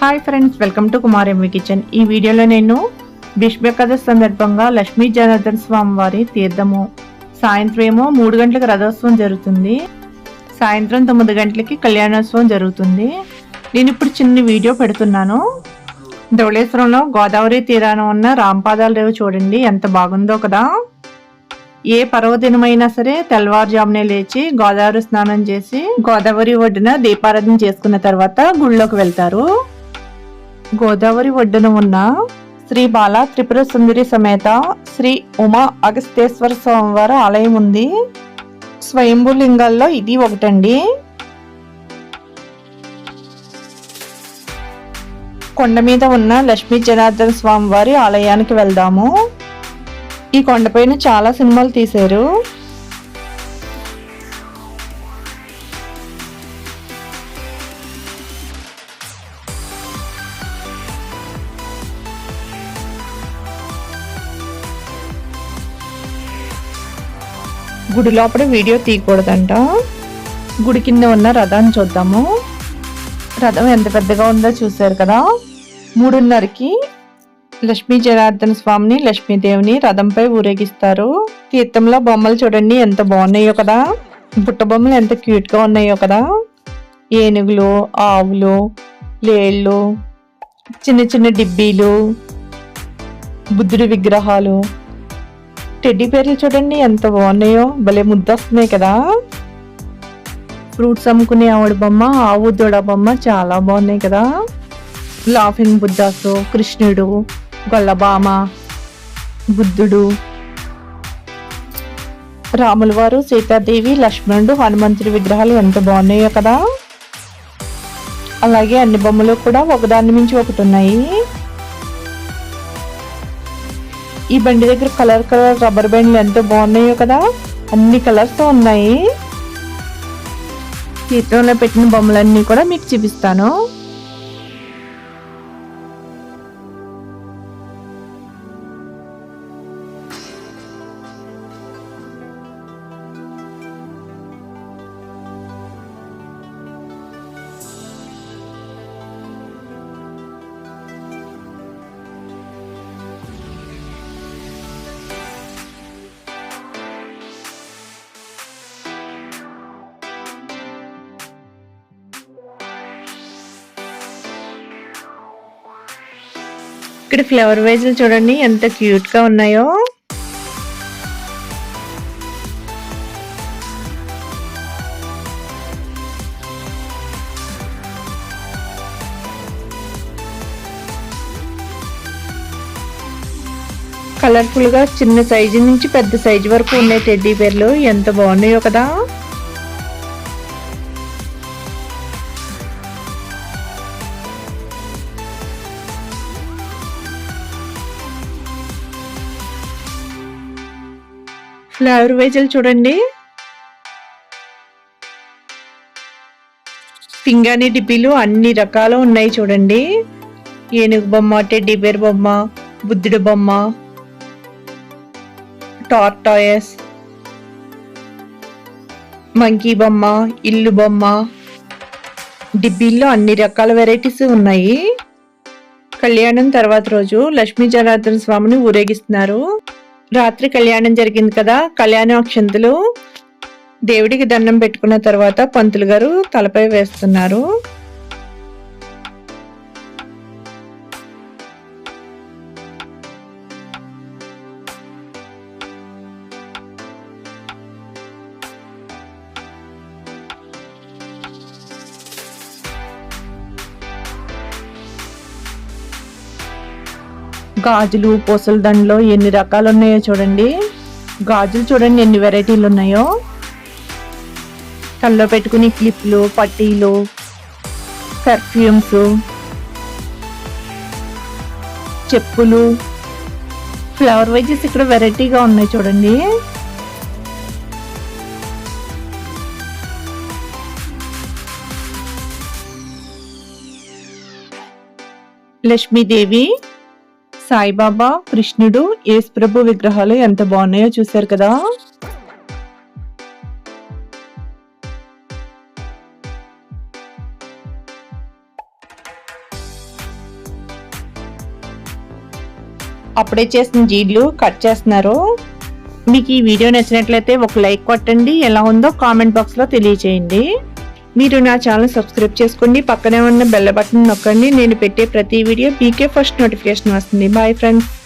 Hi friends, welcome to Kumar MV kitchen. ఈ వీడియోలో నేను భీష్మ ఏకాదశి సందర్భంగా లక్ష్మీ జనార్దన స్వామి వారి తీర్థము సాయంత్రం ఏమో 3 గంటలకు రథోత్సవం జరుగుతుంది. సాయంత్రం 9 గంటలకి కళ్యాణోత్సవం జరుగుతుంది. నేను ఇప్పుడు చిన్న వీడియో పెడుతున్నాను. ధవళేశ్వరంలో గోదావరి తీరాన ఉన్న రాంపాదాల రేవు చూడండి, ఎంత బాగుందో కదా. ఏ పర్వదినమైనా సరే తెల్లవారుజామునే లేచి గోదావరి స్నానం చేసి గోదావరి ఒడ్డున దీపారాధన చేసుకున్న తర్వాత గుళ్ళోకి వెళ్తారు. గోదావరి ఒడ్డున ఉన్న శ్రీ బాల త్రిపుర సుందరి సమేత శ్రీ ఉమా అగస్తేశ్వర స్వామివారి ఆలయం ఉంది. స్వయంభూ లింగాల్లో ఇది ఒకటండి. కొండ మీద ఉన్న లక్ష్మీ జనార్దన స్వామి వారి ఆలయానికి వెళ్దాము. ఈ కొండపైన చాలా సినిమాలు తీశారు. గుడి లోపల వీడియో తీయకూడదంట. గుడి కింద ఉన్న రథాన్ని చూద్దాము. రథం ఎంత పెద్దగా ఉందో చూసారు కదా. 3:30కి లక్ష్మీ జనార్దన స్వామిని లక్ష్మీదేవిని రథంపై ఊరేగిస్తారు. తీర్థంలో బొమ్మలు చూడండి ఎంత బాగున్నాయో కదా. బుట్ట బొమ్మలు ఎంత క్యూట్ గా ఉన్నాయో కదా. ఏనుగులు, ఆవులు, లేళ్ళు, చిన్న చిన్న డిబ్బీలు, బుద్ధుడి విగ్రహాలు, టెడ్డీ పేర్లు చూడండి ఎంత బాగున్నాయో, భలే ముద్దొస్తున్నాయి కదా. ఫ్రూట్స్ అమ్ముకునే ఆవిడ బొమ్మ, ఆవు దూడ బొమ్మ చాలా బాగున్నాయి కదా. లాఫింగ్ బుద్ధాసు, కృష్ణుడు, గొల్లబామ, బుద్ధుడు, రాముల వారు, సీతాదేవి, లక్ష్మణుడు, హనుమంతుడి విగ్రహాలు ఎంత బాగున్నాయో కదా. అలాగే అన్ని బొమ్మలు కూడా ఒకదాని మించి ఒకటి ఉన్నాయి. ఈ బండి దగ్గర కలర్ రబ్బర్ బ్యాండ్లు ఎంత బాగున్నాయో కదా. అన్ని కలర్స్ తో ఉన్నాయి. తీర్థంలో పెట్టిన బొమ్మలన్నీ కూడా మీకు చూపిస్తాను. ఇక్కడ ఫ్లవర్ వేజ్లు చూడండి ఎంత క్యూట్ గా ఉన్నాయో. కలర్ఫుల్ గా చిన్న సైజు నుంచి పెద్ద సైజు వరకు ఉన్నాయి టెడ్డీ బేర్లు, ఎంత బాగున్నాయో కదా. ఫ్లవర్ వేజలు చూడండి. పింగాణి డిబ్బీలు అన్ని రకాలు ఉన్నాయి చూడండి. ఏనుగు బొమ్మ, టెడ్డీ బేర్ బొమ్మ, బుద్ధుడి బొమ్మ, టార్టాయస్, మంకీ బొమ్మ, ఇల్లు బొమ్మ, డిబ్బీల్లో అన్ని రకాల వెరైటీస్ ఉన్నాయి. కళ్యాణం తర్వాత రోజు లక్ష్మీ జనార్దన స్వామిని ఊరేగిస్తున్నారు. రాత్రి కళ్యాణం జరిగింది కదా. కళ్యాణ అక్షంతలు దేవుడికి దండం పెట్టుకున్న తర్వాత పంతులు గారు తలపై వేస్తున్నారు. గాజులు, పూసల దండలో ఎన్ని రకాలు ఉన్నాయో చూడండి. గాజులు చూడండి ఎన్ని వెరైటీలు ఉన్నాయో. కళ్ళలో పెట్టుకుని క్లిప్లు, పట్టీలు, పర్ఫ్యూమ్స్, చెప్పులు, ఫ్లవర్ వైజెస్ ఇక్కడ వెరైటీగా ఉన్నాయి చూడండి. లక్ష్మీదేవి, సాయిబాబా, కృష్ణుడు, యేసుప్రభు విగ్రహాలు ఎంత బాగున్నాయో చూశారు కదా. అప్పుడే చేసిన జీడ్లు కట్ చేస్తున్నారు. మీకు ఈ వీడియో నచ్చినట్లయితే ఒక లైక్ కొట్టండి. ఎలా ఉందో కామెంట్ బాక్స్లో తెలియచేయండి. మీరు నా ఛానల్ సబ్స్క్రైబ్ చేసుకోండి. పక్కనే ఉన్న బెల్ బటన్ నొక్కండి. నేను పెట్టే ప్రతి వీడియో మీకే ఫస్ట్ నోటిఫికేషన్ వస్తుంది. Bye friends.